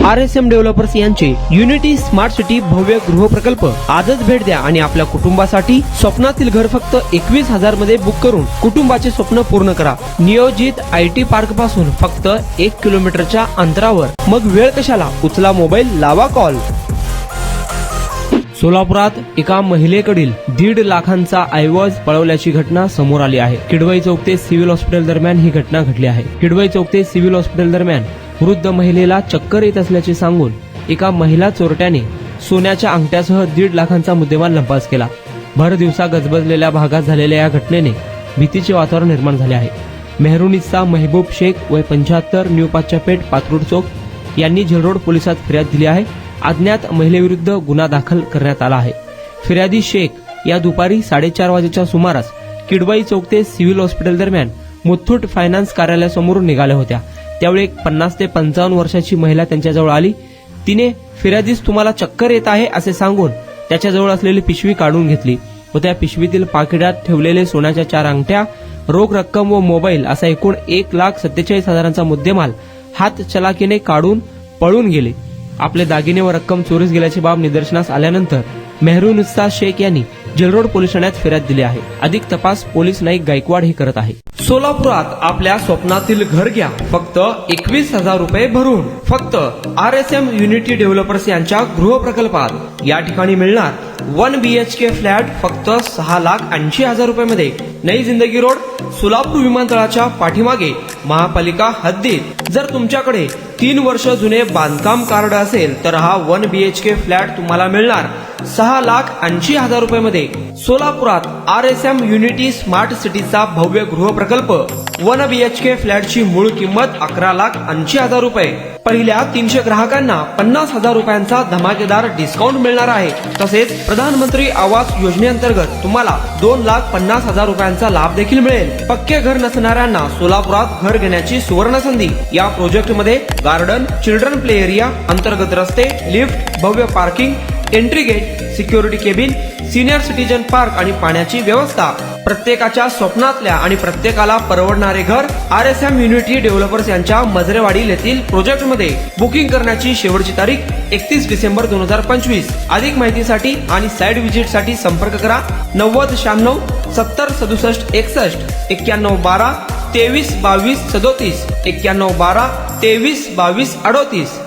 RSM developers यांचे unity smart city भव्य गृह प्रकल्प आजच भेट द्या आणि आपल्या कुटुंबासाठी स्वप्नातील घर फक्त 21,000 मध्ये बुक करून कुटुंबाचे स्वप्न पूर्ण करा। नियोजित IT पार्क पासून फक्त 1 किलोमीटरच्या अंतरावर। मग वेळ कशाला, उचला मोबाईल, लावा कॉल। सोलापुरात एका महिलेकडील 1.5 लाखांचा ऐवज पळवल्याची घटना समोर आली आहे। किडवई चौक ते सिव्हिल हॉस्पिटल दरम्यान ही घटना घडली आहे। किडवई चौक ते सिव्हिल हॉस्पिटल दरम्यान वृद्ध महिलेला चक्कर येत असल्याचे सांगून एका महिला चोरट्याने सोन्याच्या अंगठ्यासह 1.5 लाखांचा मुद्देमाल लंपास केला। भर दिवसा गजबजलेल्या भागात झालेल्या या घटनेने भीतीचे वातावरण निर्माण झाले आहे। मेहरुनिसचा महबूब शेख वय 75 न्यू पाच्यापेठ पात्रूड चौक यांनी झेलरोड पोलिसात फिर्याद दिली आहे। अज्ञात महिलेविरुद्ध गुन्हा दाखल करण्यात आला आहे। फिर्यादी शेख या दुपारी 4:30 वाजेच्या सुमारास किडवई चौक ते सिव्हिल हॉस्पिटल दरम्यान मुथ्थूट फायनान्स कार्यालयासमोरून निघाल्या होत्या। त्यावेळी एक 50 ते 55 वर्षाची महिला त्यांच्याजवळ आली। तिने फिर्यादीस तुम्हाला चक्कर येत आहे असे सांगून त्याच्याजवळ असलेली पिशवी काढून घेतली व त्या पिशवीतील पाकिटात ठेवलेले सोन्याच्या 4 अंगठ्या, रोख रक्कम व मोबाईल असा एकूण 1,47,000चा मुद्देमाल हात चलाकीने काढून पळून गेले। आपले दागिने व रक्कम चोरीस गेल्याची बाब निदर्शनास आल्यानंतर मेहरुनिसचा शेख यांनी जेलरोड पोलीस ठाण्यात फिर्याद दिली आहे। अधिक तपास पोलीस नाईक गायकवाड हे करत आहे। सोलापुरात आपल्या स्वप्नातील घर घ्या फक्त 21,000 रुपये भरून। फक्त RSM युनिटी डेव्हलपर्स यांच्या गृह प्रकल्पात या ठिकाणी मिळणार 1 BHK फ्लॅट फक्त 6,80,000 रुपये मध्ये। नई जिंदगी रोड, सोलापूर विमानतळाच्या पाठीमागे, महापालिका हद्दीत। जर तुमच्याकडे 3 वर्ष जुने बांधकाम कार्ड असेल तर हा 1 BHK फ्लॅट तुम्हाला मिळणार 6,80,000 रुपये मध्ये। सोलापुरात RSM युनिटी स्मार्ट सिटीचा भव्य गृह प्रकल्प 1 BHK फ्लॅटची मूळ किंमत 11,80,000 रुपये। पहिल्या 300 ग्राहकांना 50,000 रुपयांचा धमाकेदार डिस्काउंट मिळणार आहे। तसेच प्रधानमंत्री आवास योजनेअंतर्गत तुम्हाला 2,50,000 रुपयांचा लाभ देखील मिळेल। पक्के घर नसणाऱ्यांना सोलापुरात घर घेण्याची सुवर्ण संधी। या प्रोजेक्ट मध्ये गार्डन, चिल्ड्रन प्ले एरिया, अंतर्गत रस्ते, लिफ्ट, भव्य parking, entry gate, security cabin, senior citizen park आणि पाण्याची व्यवस्था। प्रत्येकाच्या स्वप्नातल्या आणि प्रत्येकाला परवडणारे घर RSM युनिटी डेव्हलपर्स यांच्या मजरेवाडी येथील प्रोजेक्ट मध्ये। बुकिंग करण्याची शेवटची तारीख 31 डिसेंबर 2025। अधिक माहितीसाठी आणि साइट व्हिजिट साठी संपर्क करा 9096 70 67 61 91 12 23 22 37 91 12 23 22 38।